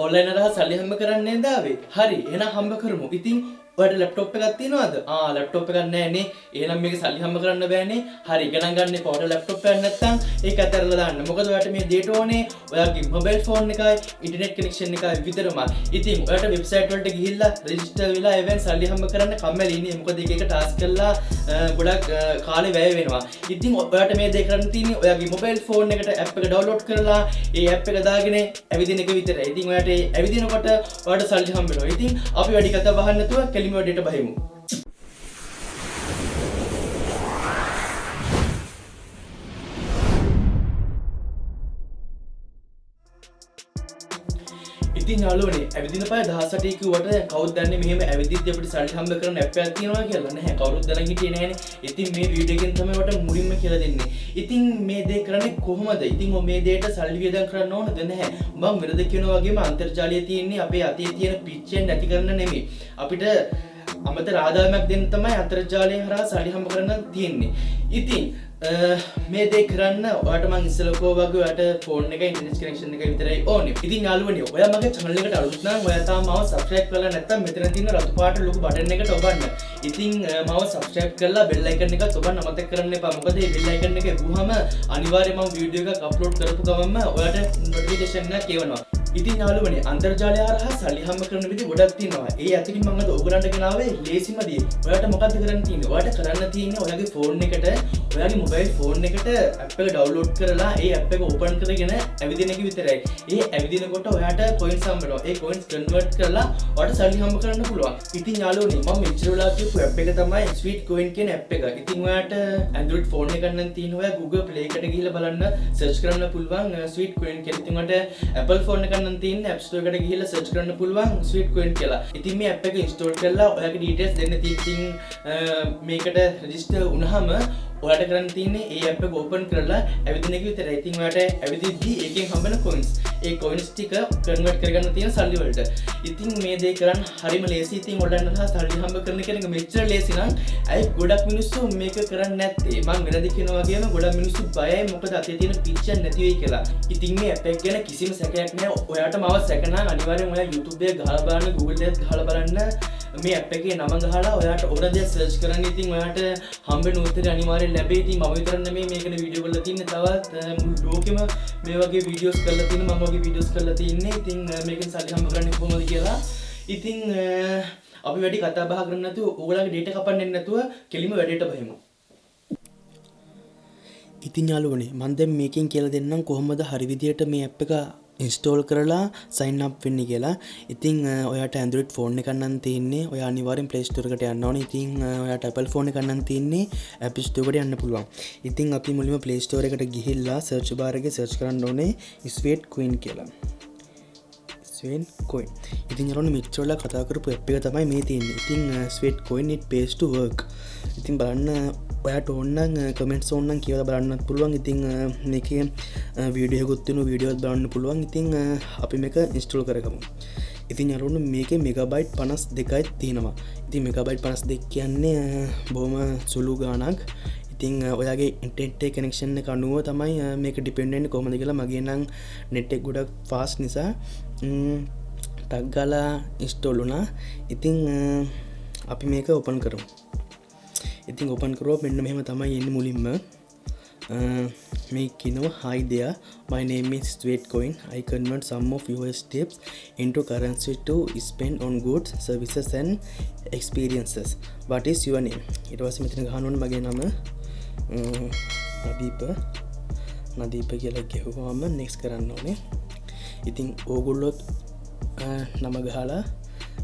Online අරහා සල්ලි හම්බ කරන්නේ දාවේ. හරි. එහෙනම් හම්බ කරමු. ඉතින් ඔයාලට ලැප්ටොප් එකක් තියෙනවද? ලැප්ටොප් එකක් නැහැ නේ. එහෙනම් මේක සල්ලි හම්බ කරන්න බෑනේ. හරි. ගණන් ගන්න එපා. ඔයාලට ලැප්ටොප් එකක් නැත්නම් ඒක අතහැරලා දාන්න. මොකද ඔයාලට මේ data ඕනේ. ඔයාගේ මොබයිල් ෆෝන් එකයි ඉන්ටර්නෙට් කනෙක්ෂන් එකයි විතරමයි. ඉතින් ඔයාලට වෙබ්සයිට් වලට ගිහිල්ලා රෙජිස්ටර් වෙලා එවෙන් සල්ලි හම්බ කරන්න කම්මැලි ඉන්නේ. මොකද එක ටාස්ක් කරලා ගොඩක් කාලේ වැය වෙනවා. ඉතින් ඔයාලට මේ දේ කරන්න තියෙන්නේ ඔයාගේ මොබයිල් ෆෝන් එකට app එක download කරලා ඒ app එක දාගෙන ඇවිදින එක විතරයි. ඉතින් ඔයාලට ඇවිදිනකොට ඔයාලට සල්ලි හම්බ වෙනවා. ඉතින් අපි වැඩි කතා බහන්න නැතුව කෙලිම වැඩේට බහිමු. ඉතින් යාළුවනේ ඇවිදින පාය 18 කිව්වට කවුද දන්නේ මෙහෙම ඇවිදිද්දි අපිට සල්ලි හම්බ කරන ඇප් එකක් තියෙනවා කියලා නැහැ. කවුරුත් දැනන් හිටියේ නැහැනේ. ඉතින් මේ වීඩියෝ එකෙන් තමයි ඔයාලට මුලින්ම කියලා දෙන්නේ. ඉතින් මේ දේ කරන්නේ කොහොමද? ඉතින් මේ දේට සල්ලි වියදම් කරන්න ඕනද නැහැ. මම වෙනද කියනවා වගේම අන්තර්ජාලයේ තියෙන්නේ අපේ අතේ තියෙන පිච්චෙන් නැති කරන්න නෙමෙයි. අපිට අමතර ආදායමක් දෙන්න තමයි අන්තර්ජාලයෙන් හරහා සල්ලි හම්බ කරන්න තියෙන්නේ. ඉතින් මේ දේ කරන්න ඔයාලට මම ඉස්සෙල්ලා වගේ ඔයාලට ෆෝන් එක ඉන්ටර්නෙට් කනෙක්ෂන් එක විතරයි ඕනේ. ඉතින් යාළුවනේ ඔයා මගේ channel එකට අලුත් නම් ඔයා තාම මාව subscribe කරලා නැත්නම් මෙතන තියෙන රතු පාට ලොකු බටන් එකට ඔබන්න. ඉතින් මාව subscribe කරලා bell icon එකත් ඔබන්න අමතක කරන්න එපා. මොකද මේ bell icon එක ගුහම අනිවාර්යයෙන්ම මම වීඩියෝ එකක් අප්ලෝඩ් කරපු ගමන්ම ඔයාලට notification එකක් එවනවා. ඉතින් යාළුවනේ අන්තර්ජාලය හරහා සල්ලි හම්බ කරන විදි ගොඩක් තියෙනවා. ඒ අතරින් මම අද ඔයගලන්ට ගෙනාවේ ලේසිම දේ. ඔයාලට මොකක්ද කරන්න තියෙන්නේ? ඔයාලට කරන්න තියෙන්නේ ඔයාගේ ෆෝන් එකට ඔයාගේ මොබයිල් ෆෝන් එකට app එක download කරලා ඒ app එක open කරගෙන ඇවිදින එක විතරයි. ඒ ඇවිදිනකොට ඔයාට coins හම්බ වෙනවා. ඒ coins convert කරලා ඔයාට සල්ලි හම්බ කරන්න පුළුවන්. ඉතින් යාළුවනේ මම මෙච්චර වෙලා කියපු app එක තමයි sweatcoin කියන app එක. ඉතින් ඔයාට Android phone එකක් නම් තියෙන ඔයා Google Play එකට ගිහිල්ලා බලන්න search කරන්න පුළුවන් sweatcoin කියලා. ඉතින් ඔයාට Apple phone එකක් නම් තියෙන App Store එකට ගිහිල්ලා search කරන්න පුළුවන් sweatcoin කියලා. ඉතින් මේ app එක install කරලා ඔයාගේ details දෙන්න තියෙන මේකට register වුණාම ඔයාලට කරන්න තියෙන්නේ ඒ app එක open කරලා ඇවිදින එක විතරයි. ඉතින් ඔයාලට ඇවිදිද්දි එකෙන් හම්බෙන coins ඒ coins ටික convert කරගන්න තියෙන සල්ලි වලට. ඉතින් මේ දේ කරන්න හරිම ලේසි. ඉතින් ඔයාලට සල්ලි හම්බ කරන කෙනෙක් මෙච්චර ලේසි නම් අයි ගොඩක් මිනිස්සු මේක කරන්නේ නැත්තේ. මම වෙනද කියනවා වගේම ගොඩක් මිනිස්සු බයයි මොකද අතේ තියෙන picture නැති වෙයි කියලා. ඉතින් මේ app එක ගැන කිසිම සැකයක් නැහැ. ඔයාට මාව සැක නම් අනිවාර්යෙන් ඔයා YouTube එකේ ගහලා බලන්න Google එකේ ගහලා බලන්න මේ app එකේ නම ගහලා ඔයාට ඕන දේ search කරන්න. ඉතින් ඔයාට හම්බෙන උත්තරේ අනිවාර්යෙන් ලැබෙයි. ඉතින් මම විතර නෙමෙයි මේකනේ වීඩියෝ කරලා තින්නේ. තවත් මුළු ලෝකෙම මේ වගේ වීඩියෝස් කරලා තින්නේ. මම වගේ වීඩියෝස් කරලා තින්නේ. ඉතින් මේකෙන් සල්ලි හම්බ කරන්නේ කොහොමද කියලා. ඉතින් අපි වැඩි කතා බහ කරන්නේ නැතුව ඕගොල්ලන්ගේ data කපන්නේ නැතුව කෙලිම වැඩේට බහිමු. ඉතින් යාළුවනේ මම දැන් මේකෙන් කියලා දෙන්නම් කොහොමද හරි විදියට මේ app එක install කරලා sign up වෙන්නේ කියලා. ඉතින් ඔයාට Android phone එකක් නම් තියෙන්නේ. ඔයා අනිවාර්යෙන් Play Store එකට යන්න ඕනේ. ඉතින් ඔයාට Apple phone එකක් නම් තියෙන්නේ App Store එකට යන්න පුළුවන්. ඉතින් අපි මුලින්ම Play Store එකට ගිහිල්ලා search bar එකේ search කරන්න ඕනේ sweatcoin කියලා. sweatcoin. ඉතින් යාළුවනේ මෙච්චර වෙලා කතා කරපු app එක තමයි මේ තියෙන්නේ. ඉතින් sweatcoin it pays to work. ඉතින් බලන්න ඔයාට ඕන නම් කමෙන්ට්ස් ඕන නම් කියලා බලන්නත් පුළුවන්. ඉතින් මේකේ වීඩියෝ එකකුත් තියෙනවා. වීඩියෝත් බලන්න පුළුවන්. ඉතින් අපි මේක ඉන්ස්ටෝල් කරගමු. ඉතින් යාළුවනේ මේකේ මෙගාබයිට් 52යි තියෙනවා. ඉතින් මෙගාබයිට් 52 කියන්නේ බොහොම සුළු ගාණක්. ඉතින් ඔයාගේ ඉන්ටර්නෙට් කනෙක්ෂන් එක අනුව තමයි මේක ඩිපෙන්ඩ් වෙන්නේ කොහොමද කියලා. මගේ නම් net එක ගොඩක් ෆාස්ට් නිසා ටක් ගාලා ඉන්ස්ටෝල් වුණා. ඉතින් අපි මේක ඕපන් කරමු. ඉතින් ඕපන් කරුවා මෙන්න මෙහෙම තමයි එන්නේ මුලින්ම. මේ කියනවා hi there, my name is sweatcoin. I convert some of your tips into currency to spend on goods, services and experiences. What is your name? ඊට පස්සේ මෙතන ගහන්න ඕනේ මගේ නම නදීප කියලා ගහුවාම next කරන්න ඕනේ. ඉතින් ඕගොල්ලොත් නම ගහලා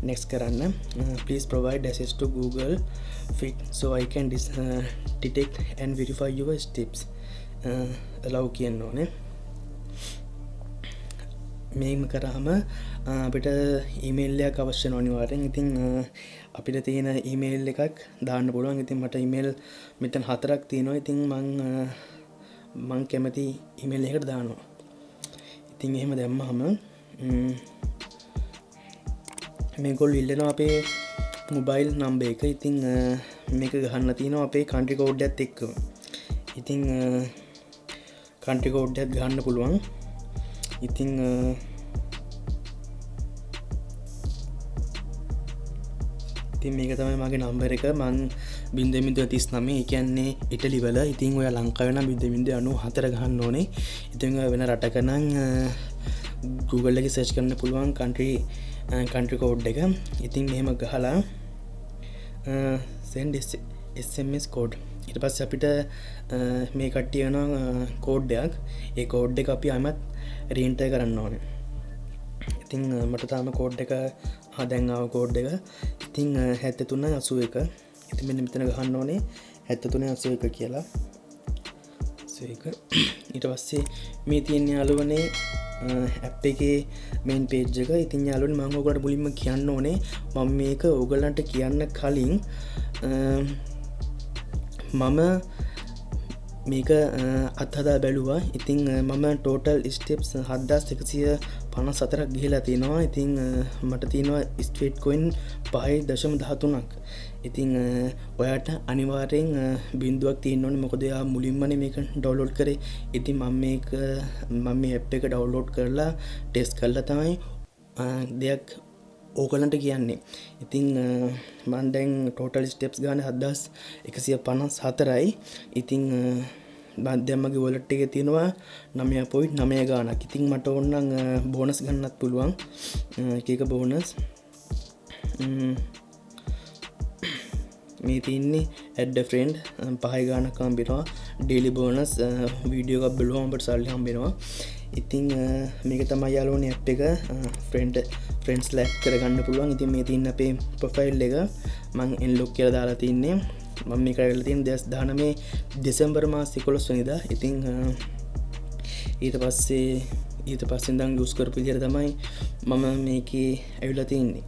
next කරන්න. Please provide access to Google Fit so I can detect and verify your steps. allow කියන්න ඕනේ. මේක කරාම අපිට email එකක් අවශ්‍ය වෙනවා අනිවාර්යෙන්. ඉතින් අපිට තියෙන email එකක් දාන්න පුළුවන්. ඉතින් මට email මෙතන 4ක් තියෙනවා. ඉතින් මං කැමති email එකකට දානවා. ඉතින් එහෙම දැම්මම මේගොල්ලෝ ඉල්ලනවා අපේ මොබයිල් නම්බර් එක. ඉතින් මේක ගහන්න තියෙනවා අපේ country code එකත් එක්ක. ඉතින් country code එකත් ගහන්න පුළුවන්. ඉතින් ඉතින් මේක තමයි මගේ නම්බර එක. මං 0.39 ඒ කියන්නේ ඉටලි වල. ඉතින් ඔය ලංකාවේ නම් 0.94 ගහන්න ඕනේ. ඉතින් ඔය වෙන රටක නම් Google එකේ search කරන්න පුළුවන් country code එක. ඉතින් මෙහෙම ගහලා send SMS code. ඊට පස්සේ අපිට මේ කට්ටිය යන කෝඩ් එකක්. ඒ කෝඩ් එක අපි ආයෙත් රීඑන්ටර් කරන්න ඕනේ. ඉතින් මට තාම කෝඩ් එක දැන් ආව කෝඩ් එක. ඉතින් 7381. ඉතින් මෙන්න මෙතන ගහන්න ඕනේ 7381 කියලා. 81. ඊට පස්සේ මේ තියෙන යාළුවනේ ඇප් එකේ මේන් පේජ් එක. ඉතින් යාළුවනේ මම ඔයගොල්ලන්ට මුලින්ම කියන්න ඕනේ මම මේක ඔයගොල්ලන්ට කියන්න කලින් මම මේක අත්හදා බැලුවා. ඉතින් මම ටෝටල් ස්ටෙප්ස් 7154ක් ගිහිලා තියෙනවා. ඉතින් මට තියෙනවා sweatcoin 5.13ක්. ඉතින් ඔයාට අනිවාර්යෙන් බින්දුවක් තියෙන්න ඕනේ. මොකද එයා මුලින්මනේ මේක ඩවුන්ලෝඩ් කරේ. ඉතින් මම මේ ඇප් එක ඩවුන්ලෝඩ් කරලා ටෙස්ට් කරලා තමයි දෙයක් ඕගලන්ට කියන්නේ. ඉතින් මම දැන් ටෝටල් ස්ටෙප්ස් ගන්න 7154යි. ඉතින් දැන් මගේ wallet එකේ තියෙනවා 9.9 ගාණක්. ඉතින් මට ඕන නම් බෝනස් ගන්නත් පුළුවන්. එක බෝනස් මේ තියන්නේ add a friend 5 ගාණක් හම්බෙනවා. daily bonus වීඩියෝ එකක් බලුවම අපිට සල්ලි හම්බෙනවා. ඉතින් මේක තමයි යාළුවනේ ඇප් එක. friends select කරගන්න පුළුවන්. ඉතින් මේ තියෙන අපේ profile එක මම unlock කියලා දාලා තින්නේ. මම මේක කරලා තියෙන 2019 දෙසැම්බර් මාස 11 වෙනිදා. ඉතින් ඊට පස්සේ ඉඳන් යූස් කරපු විදිහට තමයි මම මේකේ ඇවිල්ලා තින්නේ.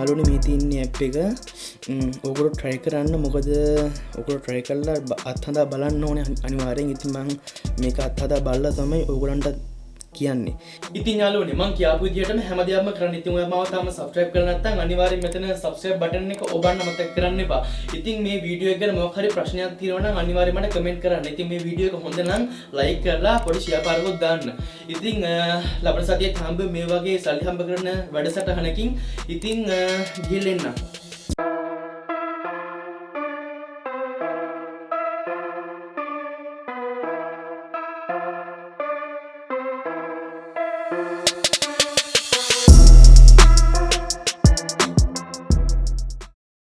යාළුවනේ මේ තියෙන ඇප් එක ඔයගොල්ලෝ try කරන්න. මොකද ඔයගොල්ලෝ try කරලා අත්හදා බලන්න ඕනේ අනිවාර්යෙන්. ඉතින් මම මේක අත්හදා බලලා තමයි ඔයගොල්ලන්ට කියන්නේ. ඉතින් යාළුවනේ මම කියාපු විදිහටම හැමදේම කරන්න. ඉතින් ඔයා මාව තාම subscribe කරලා නැත්නම් අනිවාර්යෙන් මෙතන subscribe button එක ඔබන්න මතක කරන්න එපා. ඉතින් මේ වීඩියෝ එක ගැන මොකක් හරි ප්‍රශ්නයක් තියෙනවා නම් අනිවාර්යෙන් මට comment කරන්න. ඉතින් මේ වීඩියෝ එක හොඳ නම් like කරලා පොඩි share පාරකුත් දාන්න. ඉතින් ලබන සතියේ හම්බ මේ වගේ සල්ලි හම්බ කරන වැඩසටහනකින් ඉතින් ගිහින් එන්න.